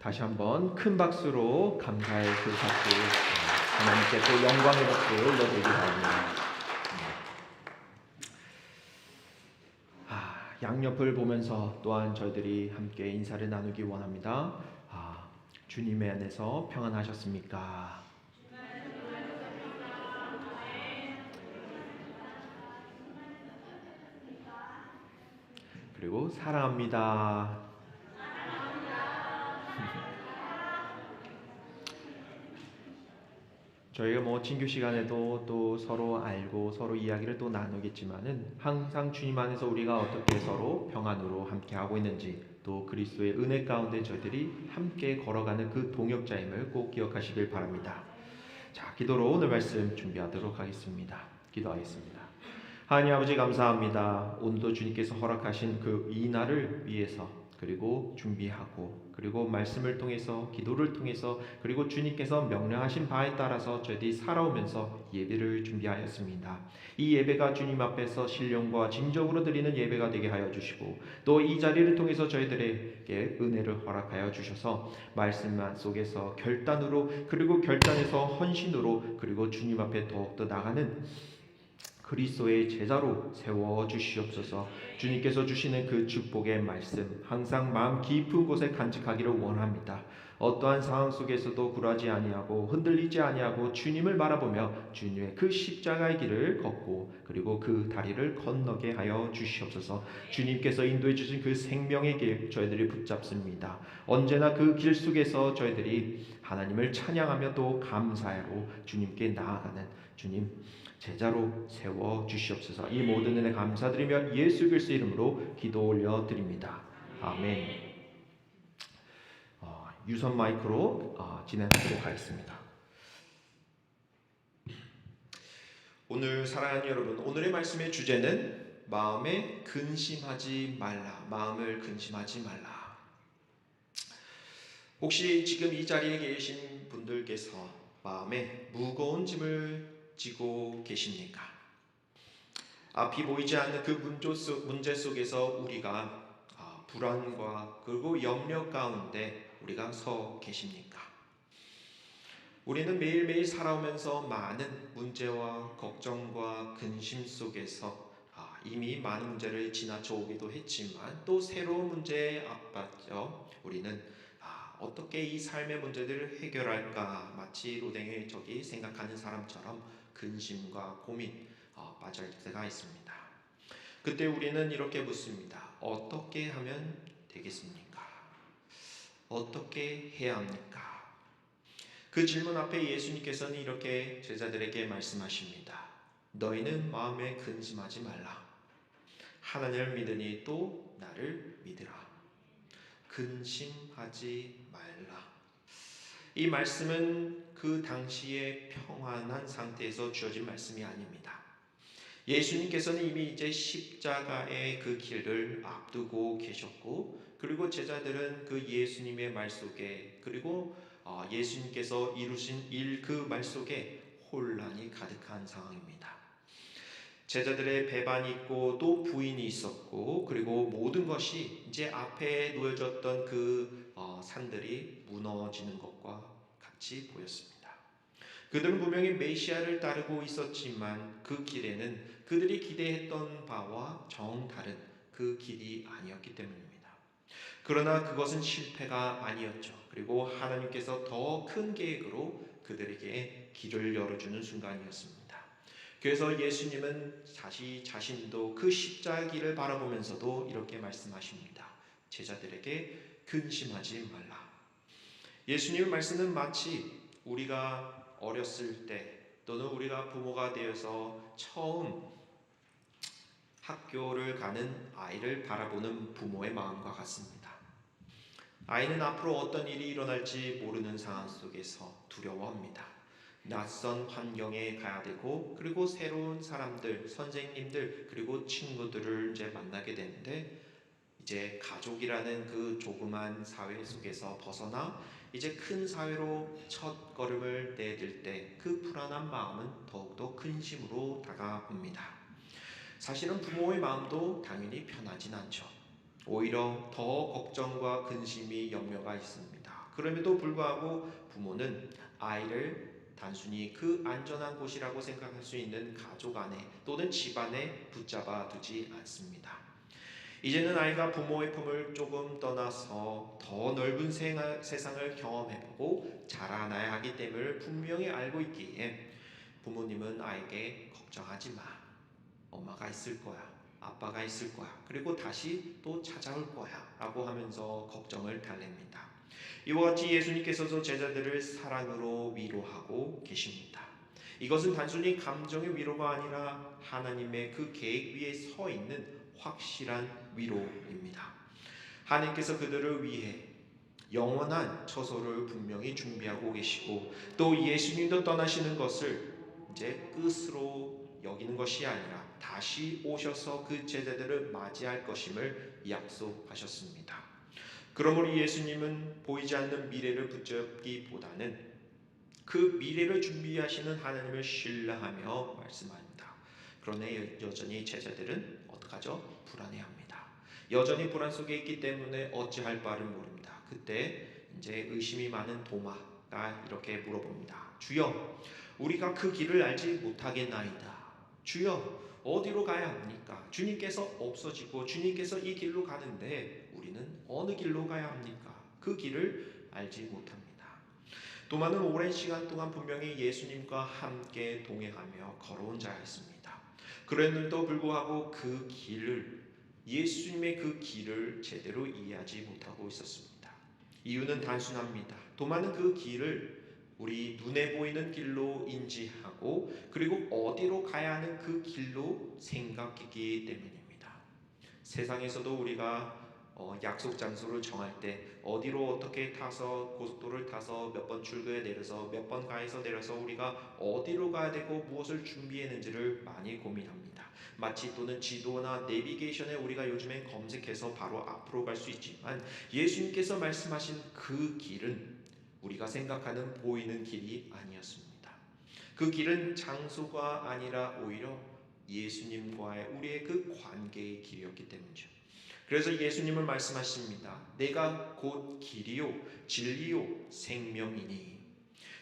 다시 한번 큰 박수로 감사의 그 박수, 하나님께 또 영광의 박수 올려드리기 바랍니다. 양옆을 보면서 또한 저희들이 함께 인사를 나누기 원합니다. 주님의 안에서 평안하셨습니까? 그리고 사랑합니다. 저희가 진교 시간에도 또 서로 알고 서로 이야기를 또 나누겠지만은 항상 주님 안에서 우리가 어떻게 서로 평안으로 함께 하고 있는지, 또 그리스도의 은혜 가운데 저희들이 함께 걸어가는 그 동역자임을 꼭 기억하시길 바랍니다. 자, 기도로 오늘 말씀 준비하도록 하겠습니다. 기도하겠습니다. 하나님 아버지, 감사합니다. 오늘도 주님께서 허락하신 이 날을 위해서, 그리고 준비하고, 그리고 말씀을 통해서, 기도를 통해서, 그리고 주님께서 명령하신 바에 따라서 저희들이 살아오면서 예배를 준비하였습니다. 이 예배가 주님 앞에서 신령과 진정으로 드리는 예배가 되게 하여 주시고, 또 이 자리를 통해서 저희들에게 은혜를 허락하여 주셔서 말씀 속에서 결단으로, 그리고 결단에서 헌신으로, 그리고 주님 앞에 더욱더 나가는 그리스도의 제자로 세워 주시옵소서. 주님께서 주시는 그 축복의 말씀 항상 마음 깊은 곳에 간직하기를 원합니다. 어떠한 상황 속에서도 굴하지 아니하고 흔들리지 아니하고 주님을 바라보며 주님의 그 십자가의 길을 걷고, 그리고 그 다리를 건너게 하여 주시옵소서. 주님께서 인도해 주신 그 생명의 길 저희들이 붙잡습니다. 언제나 그 길 속에서 저희들이 하나님을 찬양하며 또 감사로 주님께 나아가는 주님 제자로 세워 주시옵소서. 이 모든 은혜 감사드리며 예수 그리스도 이름으로 기도 올려 드립니다. 아멘. 유선 마이크로 진행하도록 하겠습니다. 오늘 사랑하는 여러분, 오늘의 말씀의 주제는 마음에 근심하지 말라. 마음을 근심하지 말라. 혹시 지금 이 자리에 계신 분들께서 마음에 무거운 짐을 지고 계십니까? 앞이 보이지 않는 그 문제 속에서 우리가 불안과 그리고 염려 가운데 우리가 서 계십니까? 우리는 매일매일 살아오면서 많은 문제와 걱정과 근심 속에서 이미 많은 문제를 지나쳐 오기도 했지만 또 새로운 문제에 앞받쳐 우리는 어떻게 이 삶의 문제들을 해결할까, 마치 로댕의 적이 생각하는 사람처럼 근심과 고민 빠질 때가 있습니다. 그때 우리는 이렇게 묻습니다. 어떻게 하면 되겠습니까? 어떻게 해야 합니까? 그 질문 앞에 예수님께서는 이렇게 제자들에게 말씀하십니다. 너희는 마음에 근심하지 말라. 하나님을 믿으니 또 나를 믿으라. 근심하지 말라. 이 말씀은 그 당시의 평안한 상태에서 주어진 말씀이 아닙니다. 예수님께서는 이미 이제 십자가의 그 길을 앞두고 계셨고, 그리고 제자들은 그 예수님의 말 속에, 그리고 예수님께서 이루신 일 그 말 속에 혼란이 가득한 상황입니다. 제자들의 배반이 있고 또 부인이 있었고, 그리고 모든 것이 이제 앞에 놓여졌던 그 산들이 무너지는 것과 같이 보였습니다. 그들은 분명히 메시아를 따르고 있었지만 그 길에는 그들이 기대했던 바와 정다른 그 길이 아니었기 때문입니다. 그러나 그것은 실패가 아니었죠. 그리고 하나님께서 더 큰 계획으로 그들에게 길을 열어주는 순간이었습니다. 그래서 예수님은 자신도 그 십자가 길을 바라보면서도 이렇게 말씀하십니다. 제자들에게 근심하지 말라. 예수님의 말씀은 마치 우리가 어렸을 때, 또는 우리가 부모가 되어서 처음 학교를 가는 아이를 바라보는 부모의 마음과 같습니다. 아이는 앞으로 어떤 일이 일어날지 모르는 상황 속에서 두려워합니다. 낯선 환경에 가야 되고, 그리고 새로운 사람들, 선생님들, 그리고 친구들을 이제 만나게 되는데, 이제 가족이라는 그 조그만 사회 속에서 벗어나 이제 큰 사회로 첫 걸음을 내딜 때 그 불안한 마음은 더욱더 근심으로 다가옵니다. 사실은 부모의 마음도 당연히 편하진 않죠. 오히려 더 걱정과 근심이 염려가 있습니다. 그럼에도 불구하고 부모는 아이를 단순히 그 안전한 곳이라고 생각할 수 있는 가족 안에 또는 집 안에 붙잡아 두지 않습니다. 이제는 아이가 부모의 품을 조금 떠나서 더 넓은 세상을 경험해보고 자라나야 하기 때문에 분명히 알고 있기에 부모님은 아이에게 걱정하지 마. 엄마가 있을 거야. 아빠가 있을 거야. 그리고 다시 또 찾아올 거야. 라고 하면서 걱정을 달랩니다. 이와 같이 예수님께서도 제자들을 사랑으로 위로하고 계십니다. 이것은 단순히 감정의 위로가 아니라 하나님의 그 계획 위에 서 있는 확실한 위로입니다. 하나님께서 그들을 위해 영원한 처소를 분명히 준비하고 계시고 또 예수님도 떠나시는 것을 이제 끝으로 여기는 것이 아니라 다시 오셔서 그 제자들을 맞이할 것임을 약속하셨습니다. 그러므로 예수님은 보이지 않는 미래를 붙잡기보다는 그 미래를 준비하시는 하나님을 신뢰하며 말씀합니다. 그러나 여전히 제자들은 어떡하죠? 불안해합니다. 여전히 불안 속에 있기 때문에 어찌할 바를 모릅니다. 그때 이제 의심이 많은 도마가 이렇게 물어봅니다. 주여, 우리가 그 길을 알지 못하겠나이다. 주여, 어디로 가야 합니까? 주님께서 없어지고 주님께서 이 길로 가는데 우리는 어느 길로 가야 합니까? 그 길을 알지 못합니다. 도마는 오랜 시간 동안 분명히 예수님과 함께 동행하며 걸어온 자였습니다. 그랬는데도 불구하고 그 길을 예수님의 그 길을 제대로 이해하지 못하고 있었습니다. 이유는 단순합니다. 도마는 그 길을 우리 눈에 보이는 길로 인지하고 그리고 어디로 가야 하는 그 길로 생각했기 때문입니다. 세상에서도 우리가 약속 장소를 정할 때 어디로 어떻게 타서 고속도로를 타서 몇 번 출구에 내려서 몇 번 가에서 내려서 우리가 어디로 가야 되고 무엇을 준비했는지를 많이 고민합니다. 마치 또는 지도나 내비게이션에 우리가 요즘엔 검색해서 바로 앞으로 갈 수 있지만 예수님께서 말씀하신 그 길은 우리가 생각하는 보이는 길이 아니었습니다. 그 길은 장소가 아니라 오히려 예수님과의 우리의 그 관계의 길이었기 때문이죠. 그래서 예수님은 말씀하십니다. 내가 곧 길이요 진리요 생명이니.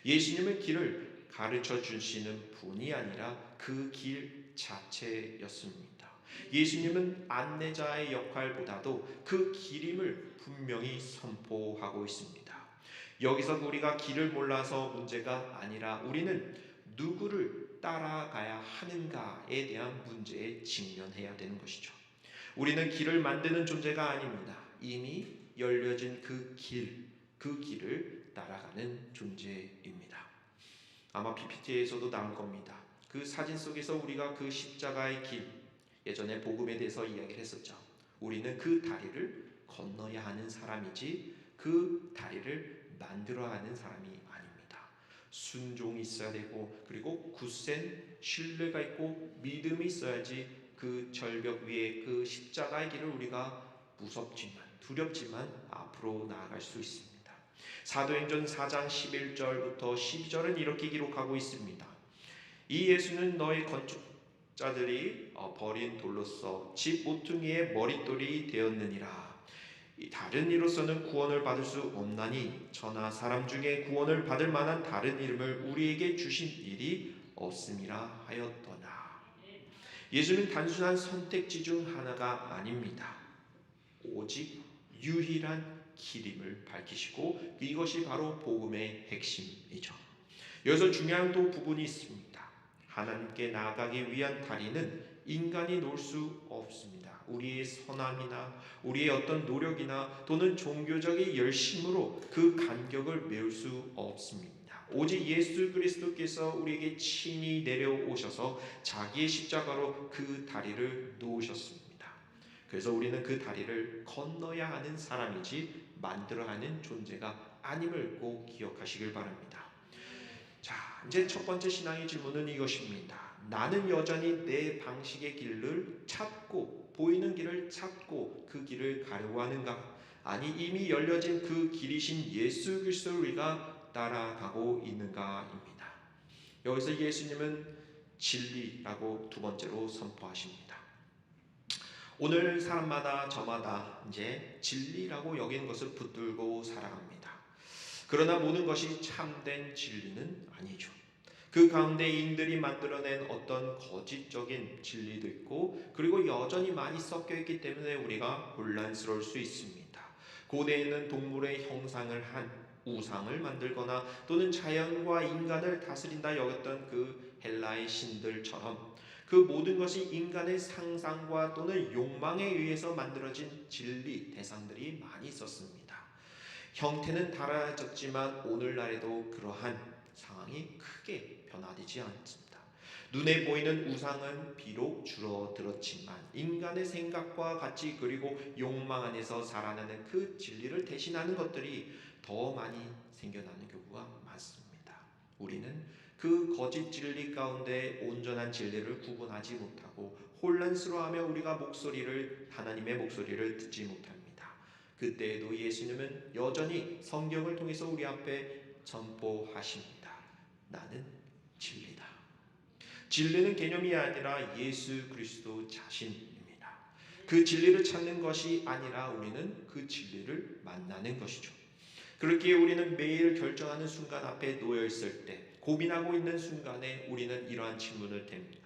예수님의 길을 가르쳐 주시는 분이 아니라 그 길 자체였습니다. 예수님은 안내자의 역할보다도 그 길임을 분명히 선포하고 있습니다. 여기서 우리가 길을 몰라서 문제가 아니라 우리는 누구를 따라가야 하는가에 대한 문제에 직면해야 되는 것이죠. 우리는 길을 만드는 존재가 아닙니다. 이미 열려진 그 길을 따라가는 존재입니다. 아마 PPT에서도 나올 겁니다. 그 사진 속에서 우리가 그 십자가의 길, 예전에 복음에 대해서 이야기를 했었죠. 우리는 그 다리를 건너야 하는 사람이지 그 다리를 만들어야 하는 사람이 아닙니다. 순종이 있어야 되고 그리고 굳센 신뢰가 있고 믿음이 있어야지 그 절벽 위에 그 십자가의 길을 우리가 무섭지만 두렵지만 앞으로 나아갈 수 있습니다. 사도행전 4장 11절부터 12절은 이렇게 기록하고 있습니다. 이 예수는 너희 건축자들이 버린 돌로서 집 모퉁이의 머릿돌이 되었느니라. 다른 이로서는 구원을 받을 수 없나니 저나 사람 중에 구원을 받을 만한 다른 이름을 우리에게 주신 일이 없음이라 하였더라. 예수는 단순한 선택지 중 하나가 아닙니다. 오직 유일한 길임을 밝히시고 이것이 바로 복음의 핵심이죠. 여기서 중요한 또 부분이 있습니다. 하나님께 나아가기 위한 다리는 인간이 놓을 수 없습니다. 우리의 선함이나 우리의 어떤 노력이나 또는 종교적인 열심으로 그 간격을 메울 수 없습니다. 오직 예수 그리스도께서 우리에게 친히 내려오셔서 자기의 십자가로 그 다리를 놓으셨습니다. 그래서 우리는 그 다리를 건너야 하는 사람이지 만들어야 하는 존재가 아님을 꼭 기억하시길 바랍니다. 자, 이제 첫 번째 신앙의 질문은 이것입니다. 나는 여전히 내 방식의 길을 찾고 보이는 길을 찾고 그 길을 가려고 하는가? 아니 이미 열려진 그 길이신 예수 그리스도를 우리가 따라가고 있는가입니다. 여기서 예수님은 진리라고 두 번째로 선포하십니다. 오늘 사람마다 저마다 이제 진리라고 여기는 것을 붙들고 살아갑니다. 그러나 모든 것이 참된 진리는 아니죠. 그 가운데 인들이 만들어낸 어떤 거짓적인 진리도 있고, 그리고 여전히 많이 섞여 있기 때문에 우리가 혼란스러울 수 있습니다. 고대에는 동물의 형상을 한 우상을 만들거나 또는 자연과 인간을 다스린다 여겼던 그 헬라의 신들처럼 그 모든 것이 인간의 상상과 또는 욕망에 의해서 만들어진 진리 대상들이 많이 있었습니다. 형태는 달라졌지만 오늘날에도 그러한 상황이 크게 변화되지 않습니다. 눈에 보이는 우상은 비록 줄어들었지만 인간의 생각과 가치 그리고 욕망 안에서 살아나는 그 진리를 대신하는 것들이 더 많이 생겨나는 경우가 많습니다. 우리는 그 거짓 진리 가운데 온전한 진리를 구분하지 못하고 혼란스러워하며 우리가 하나님의 목소리를 듣지 못합니다. 그때에도 예수님은 여전히 성경을 통해서 우리 앞에 선포하십니다. 나는 진리다. 진리는 개념이 아니라 예수 그리스도 자신입니다. 그 진리를 찾는 것이 아니라 우리는 그 진리를 만나는 것이죠. 그렇기에 우리는 매일 결정하는 순간 앞에 놓여 있을 때, 고민하고 있는 순간에 우리는 이러한 질문을 댑니다.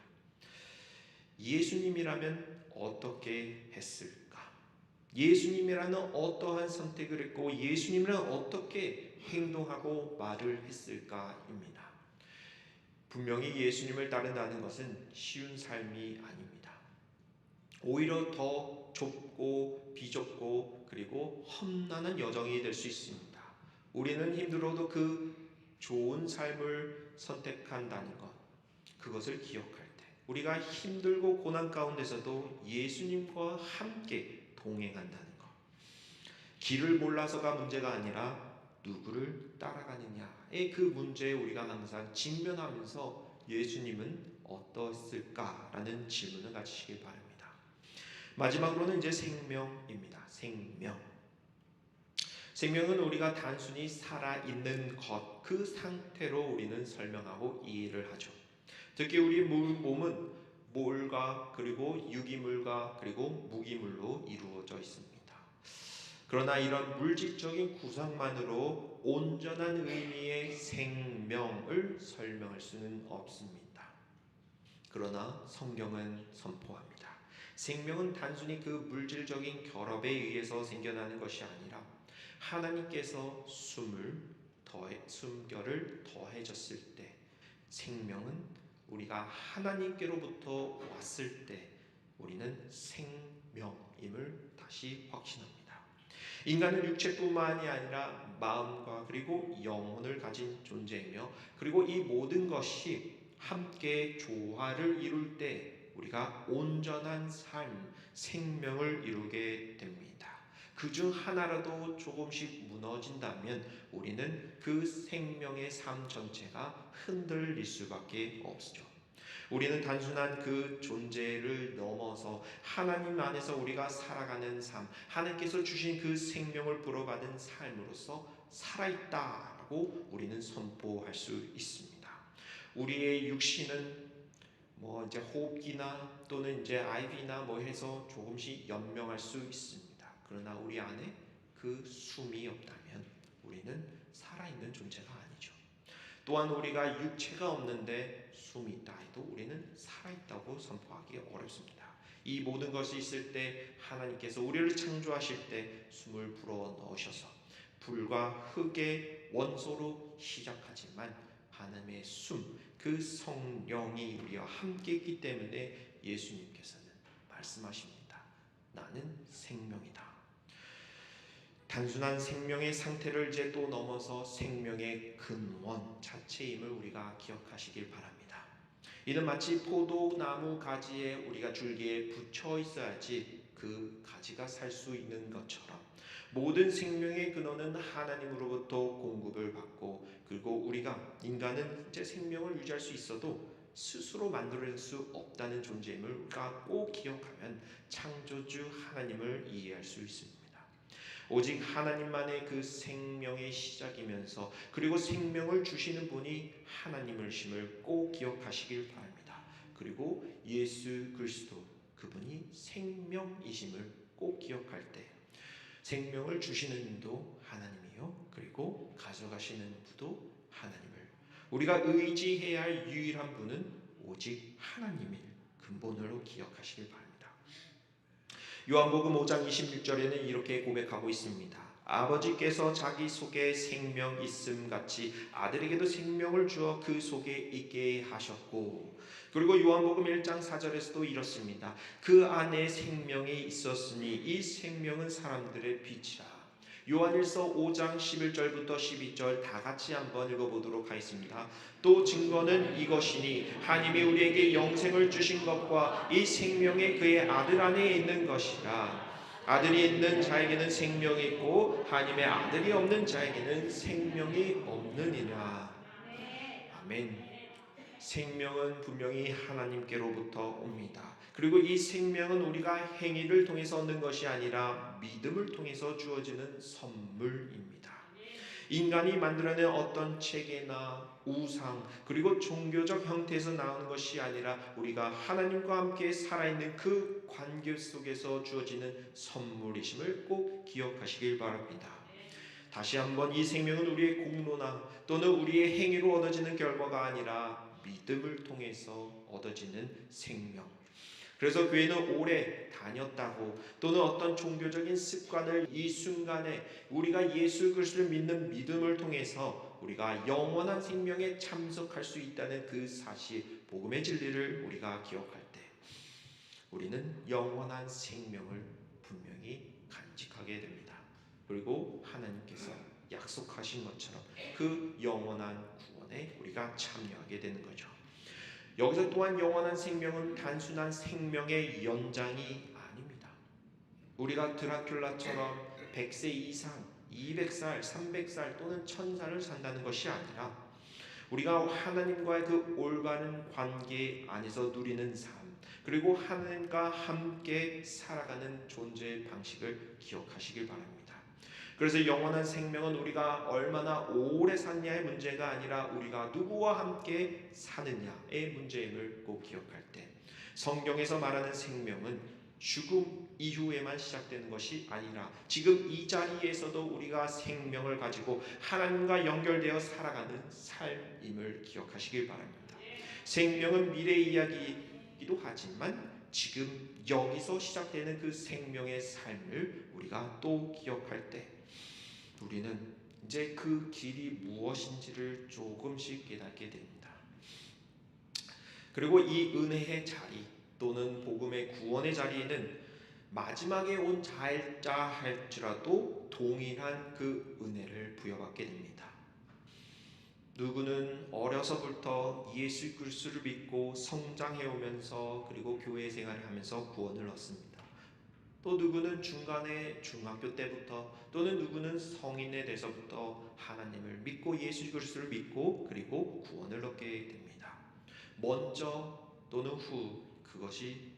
예수님이라면 어떻게 했을까? 예수님이라는 어떠한 선택을 했고 예수님은 어떻게 행동하고 말을 했을까입니다. 분명히 예수님을 따른다는 것은 쉬운 삶이 아닙니다. 오히려 더 좁고 비좁고 그리고 험난한 여정이 될 수 있습니다. 우리는 힘들어도 그 좋은 삶을 선택한다는 것, 그것을 기억할 때 우리가 힘들고 고난 가운데서도 예수님과 함께 동행한다는 것, 길을 몰라서가 문제가 아니라 누구를 따라가느냐의 그 문제에 우리가 항상 직면하면서 예수님은 어떠했을까라는 질문을 가지시길 바랍니다. 마지막으로는 이제 생명입니다. 생명은 우리가 단순히 살아있는 것, 그 상태로 우리는 설명하고 이해를 하죠. 특히 우리 몸은 몰과 그리고 유기물과 그리고 무기물로 이루어져 있습니다. 그러나 이런 물질적인 구성만으로 온전한 의미의 생명을 설명할 수는 없습니다. 그러나 성경은 선포합니다. 생명은 단순히 그 물질적인 결합에 의해서 생겨나는 것이 아니라 하나님께서 숨결을 더해졌을 때, 생명은 우리가 하나님께로부터 왔을 때 우리는 생명임을 다시 확신합니다. 인간은 육체뿐만이 아니라 마음과 그리고 영혼을 가진 존재이며, 그리고 이 모든 것이 함께 조화를 이룰 때 우리가 온전한 삶, 생명을 이루게 됩니다. 그중 하나라도 조금씩 무너진다면 우리는 그 생명의 삶 전체가 흔들릴 수밖에 없죠. 우리는 단순한 그 존재를 넘어서 하나님 안에서 우리가 살아가는 삶, 하나님께서 주신 그 생명을 불어받은 삶으로서 살아있다라고 우리는 선포할 수 있습니다. 우리의 육신은 이제 호흡기나 또는 이제 IV나 해서 조금씩 연명할 수 있습니다. 그러나 우리 안에 그 숨이 없다면 우리는 살아있는 존재가 아니죠. 또한 우리가 육체가 없는데 숨이 있다 해도 우리는 살아있다고 선포하기 어렵습니다. 이 모든 것이 있을 때 하나님께서 우리를 창조하실 때 숨을 불어 넣으셔서 불과 흙의 원소로 시작하지만 하나님의 숨, 그 성령이 우리와 함께 있기 때문에 예수님께서는 말씀하십니다. 나는 생명이다. 단순한 생명의 상태를 이제 또 넘어서 생명의 근원 자체임을 우리가 기억하시길 바랍니다. 이는 마치 포도나무 가지에 우리가 줄기에 붙여 있어야지 그 가지가 살 수 있는 것처럼 모든 생명의 근원은 하나님으로부터 공급을 받고, 그리고 인간은 이제 생명을 유지할 수 있어도 스스로 만들어낼 수 없다는 존재임을 우리가 꼭 기억하면 창조주 하나님을 이해할 수 있습니다. 오직 하나님만의 그 생명의 시작이면서 그리고 생명을 주시는 분이 하나님을 심을 꼭 기억하시길 바랍니다. 그리고 예수 그리스도 그분이 생명이심을 꼭 기억할 때 생명을 주시는 분도 하나님이요, 그리고 가져가시는 분도 하나님을 우리가 의지해야 할 유일한 분은 오직 하나님일 근본으로 기억하시길 바랍니다. 요한복음 5장 26절에는 이렇게 고백하고 있습니다. 아버지께서 자기 속에 생명 있음 같이 아들에게도 생명을 주어 그 속에 있게 하셨고, 그리고 요한복음 1장 4절에서도 이렇습니다. 그 안에 생명이 있었으니 이 생명은 사람들의 빛이라. 요한일서 5장 11절부터 12절 다 같이 한번 읽어보도록 하겠습니다. 또 증거는 이것이니 하나님이 우리에게 영생을 주신 것과 이 생명이 그의 아들 안에 있는 것이라. 아들이 있는 자에게는 생명이 있고 하나님의 아들이 없는 자에게는 생명이 없느니라. 아멘. 생명은 분명히 하나님께로부터 옵니다. 그리고 이 생명은 우리가 행위를 통해서 얻는 것이 아니라 믿음을 통해서 주어지는 선물입니다. 인간이 만들어낸 어떤 체계나 우상 그리고 종교적 형태에서 나오는 것이 아니라 우리가 하나님과 함께 살아있는 그 관계 속에서 주어지는 선물이심을 꼭 기억하시길 바랍니다. 다시 한번 이 생명은 우리의 공로나 또는 우리의 행위로 얻어지는 결과가 아니라 믿음을 통해서 얻어지는 생명. 그래서 교회는 오래 다녔다고 또는 어떤 종교적인 습관을 이 순간에 우리가 예수 그리스도를 믿는 믿음을 통해서 우리가 영원한 생명에 참석할 수 있다는 그 사실, 복음의 진리를 우리가 기억할 때 우리는 영원한 생명을 분명히 간직하게 됩니다. 그리고 하나님께서 약속하신 것처럼 그 영원한 구원에 우리가 참여하게 되는 거죠. 여기서 또한 영원한 생명은 단순한 생명의 연장이 아닙니다. 우리가 드라큘라처럼 100세 이상, 200살, 300살 또는 1000살을 산다는 것이 아니라 우리가 하나님과의 그 올바른 관계 안에서 누리는 삶, 그리고 하나님과 함께 살아가는 존재의 방식을 기억하시길 바랍니다. 그래서 영원한 생명은 우리가 얼마나 오래 샀냐의 문제가 아니라 우리가 누구와 함께 사느냐의 문제임을 꼭 기억할 때, 성경에서 말하는 생명은 죽음 이후에만 시작되는 것이 아니라 지금 이 자리에서도 우리가 생명을 가지고 하나님과 연결되어 살아가는 삶임을 기억하시길 바랍니다. 생명은 미래 이야기이기도 하지만 지금 여기서 시작되는 그 생명의 삶을 우리가 또 기억할 때 우리는 이제 그 길이 무엇인지를 조금씩 깨닫게 됩니다. 그리고 이 은혜의 자리 또는 복음의 구원의 자리에는 마지막에 온 자일자 할지라도 동일한 그 은혜를 부여받게 됩니다. 누구는 어려서부터 예수 그리스도를 믿고 성장해오면서 그리고 교회 생활을 하면서 구원을 얻습니다. 또 누구는 중간에 중학교 때부터 또는 누구는 성인에 돼서부터 하나님을 믿고 예수 그리스도를 믿고 그리고 구원을 얻게 됩니다. 먼저 또는 후 그것이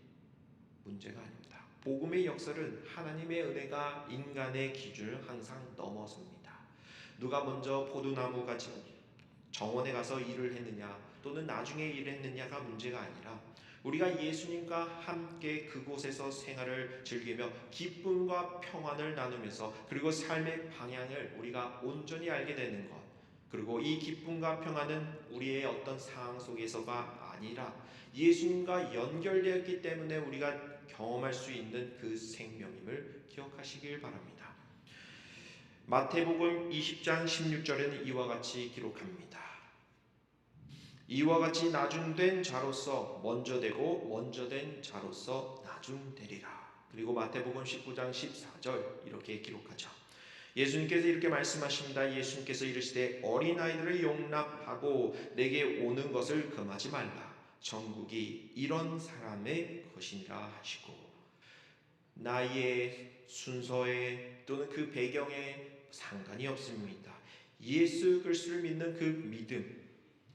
문제가 아닙니다. 복음의 역설은 하나님의 은혜가 인간의 기준을 항상 넘어섭니다. 누가 먼저 포도나무 같이 정원에 가서 일을 했느냐 또는 나중에 일을 했느냐가 문제가 아니라 우리가 예수님과 함께 그곳에서 생활을 즐기며 기쁨과 평안을 나누면서 그리고 삶의 방향을 우리가 온전히 알게 되는 것, 그리고 이 기쁨과 평안은 우리의 어떤 상황 속에서가 아니라 예수님과 연결되었기 때문에 우리가 경험할 수 있는 그 생명임을 기억하시길 바랍니다. 마태복음 20장 16절에는 이와 같이 기록합니다. 이와 같이 나중된 자로서 먼저 되고 먼저 된 자로서 나중되리라. 그리고 마태복음 19장 14절 이렇게 기록하죠. 예수님께서 이렇게 말씀하십니다. 예수님께서 이르시되 어린아이들을 용납하고 내게 오는 것을 금하지 말라. 천국이 이런 사람의 것이니라 하시고, 나이에 순서에 또는 그 배경에 상관이 없습니다. 예수 그리스도를 믿는 그 믿음,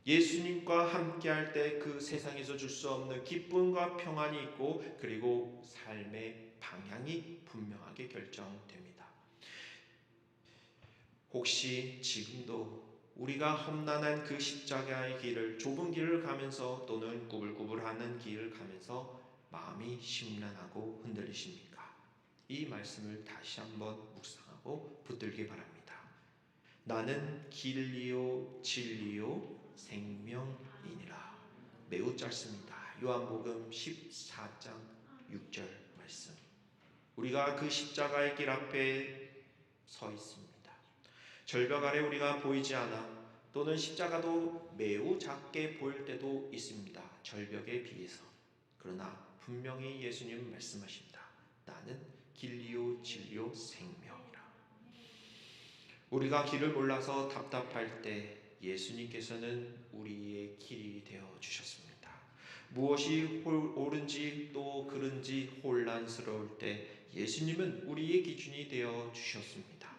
예수님과 함께할 때 그 세상에서 줄 수 없는 기쁨과 평안이 있고 그리고 삶의 방향이 분명하게 결정됩니다. 혹시 지금도 우리가 험난한 그 십자가의 길을, 좁은 길을 가면서 또는 구불구불하는 길을 가면서 마음이 심란하고 흔들리십니까? 이 말씀을 다시 한번 묵상하고 붙들기 바랍니다. 나는 길이요 진리요 생명이니라. 매우 짧습니다. 요한복음 14장 6절 말씀. 우리가 그 십자가의 길 앞에 서 있습니다. 절벽 아래 우리가 보이지 않아 또는 십자가도 매우 작게 보일 때도 있습니다. 절벽에 비해서. 그러나 분명히 예수님 말씀하십니다. 나는 길이요 진리요 생명이라. 우리가 길을 몰라서 답답할 때 예수님께서는 우리의 길이 되어 주셨습니다. 무엇이 옳은지 또 그른지 혼란스러울 때 예수님은 우리의 기준이 되어 주셨습니다.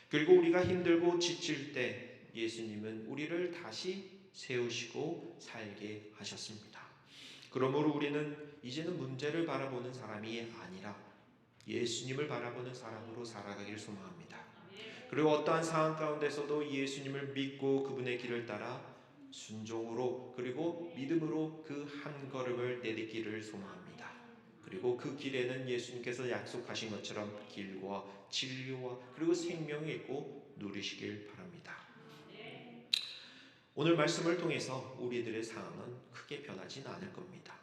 그리고 우리가 힘들고 지칠 때 예수님은 우리를 다시 세우시고 살게 하셨습니다. 그러므로 우리는 이제는 문제를 바라보는 사람이 아니라 예수님을 바라보는 사람으로 살아가길 소망합니다. 그리고 어떠한 상황 가운데서도 예수님을 믿고 그분의 길을 따라 순종으로 그리고 믿음으로 그 한 걸음을 내딛기를 소망합니다. 그리고 그 길에는 예수님께서 약속하신 것처럼 길과 진리와 그리고 생명이 있고 누리시길 바랍니다. 오늘 말씀을 통해서 우리들의 상황은 크게 변하진 않을 겁니다.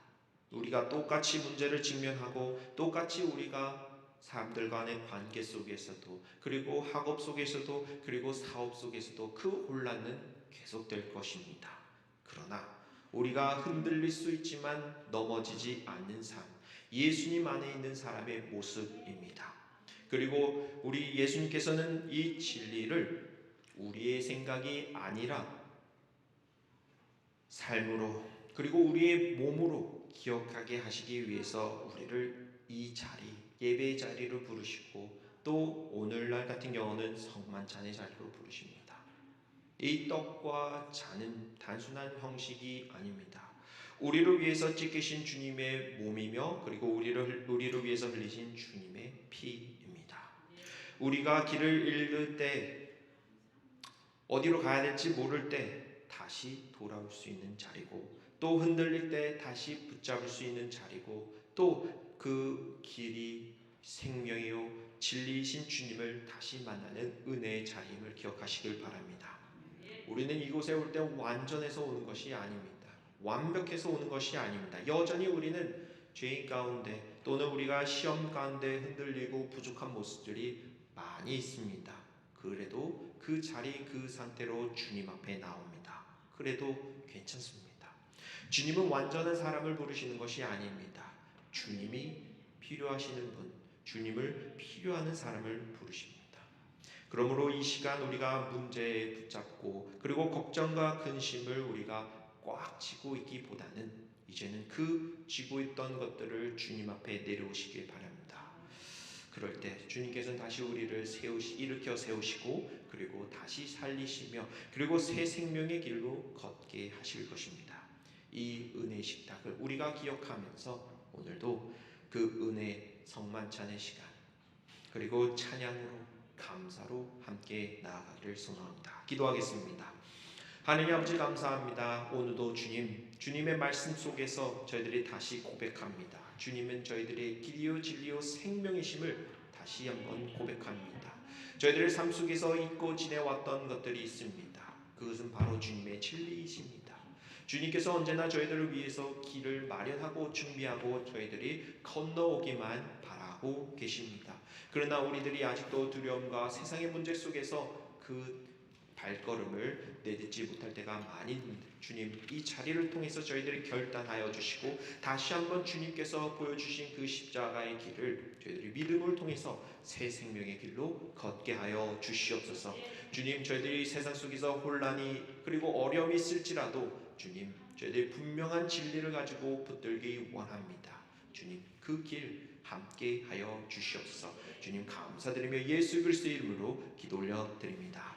우리가 똑같이 문제를 직면하고 똑같이 우리가 사람들 간의 관계 속에서도 그리고 학업 속에서도 그리고 사업 속에서도 그 혼란은 계속될 것입니다. 그러나 우리가 흔들릴 수 있지만 넘어지지 않는 삶, 예수님 안에 있는 사람의 모습입니다. 그리고 우리 예수님께서는 이 진리를 우리의 생각이 아니라 삶으로 그리고 우리의 몸으로 기억하게 하시기 위해서 우리를 이 자리, 예배의 자리로 부르시고 또 오늘날 같은 경우는 성만찬의 자리로 부르십니다. 이 떡과 잔은 단순한 형식이 아닙니다. 우리를 위해서 찢기신 주님의 몸이며 그리고 우리를 위해서 흘리신 주님의 피입니다. 우리가 길을 잃을 때 어디로 가야 될지 모를 때 다시 돌아올 수 있는 자리고 또 흔들릴 때 다시 붙잡을 수 있는 자리고 또 그 길이 생명이요 진리이신 주님을 다시 만나는 은혜의 자리임을 기억하시길 바랍니다. 우리는 이곳에 올 때 완전해서 오는 것이 아닙니다. 완벽해서 오는 것이 아닙니다. 여전히 우리는 죄인 가운데 또는 우리가 시험 가운데 흔들리고 부족한 모습들이 많이 있습니다. 그래도 그 자리 그 상태로 주님 앞에 나옵니다. 그래도 괜찮습니다. 주님은 완전한 사람을 부르시는 것이 아닙니다. 주님이 필요하시는 분, 주님을 필요하는 사람을 부르십니다. 그러므로 이 시간 우리가 문제에 붙잡고 그리고 걱정과 근심을 우리가 꽉 쥐고 있기보다는 이제는 그 쥐고 있던 것들을 주님 앞에 내려오시길 바랍니다. 그럴 때 주님께서는 다시 우리를 일으켜 세우시고 그리고 다시 살리시며 그리고 새 생명의 길로 걷게 하실 것입니다. 이 은혜의 식탁을 우리가 기억하면서 오늘도 그 은혜 성만찬의 시간 그리고 찬양으로 감사로 함께 나아가기를 소망합니다. 기도하겠습니다. 하느님 아버지 감사합니다. 오늘도 주님의 말씀 속에서 저희들이 다시 고백합니다. 주님은 저희들의 길이요 진리요 생명이심을 다시 한번 고백합니다. 저희들의 삶 속에서 잊고 지내왔던 것들이 있습니다. 그것은 바로 주님의 진리이십니다. 주님께서 언제나 저희들을 위해서 길을 마련하고 준비하고 저희들이 건너오기만 바라고 계십니다. 그러나 우리들이 아직도 두려움과 세상의 문제 속에서 그 발걸음을 내딛지 못할 때가 많이 있는데 주님 이 자리를 통해서 저희들이 결단하여 주시고 다시 한번 주님께서 보여주신 그 십자가의 길을 저희들이 믿음을 통해서 새 생명의 길로 걷게 하여 주시옵소서. 주님 저희들이 세상 속에서 혼란이 그리고 어려움이 있을지라도 주님 저희들이 분명한 진리를 가지고 붙들기 원합니다. 주님 그 길 함께 하여 주시옵소서. 주님 감사드리며 예수 그리스도의 이름으로 기도 올려 드립니다.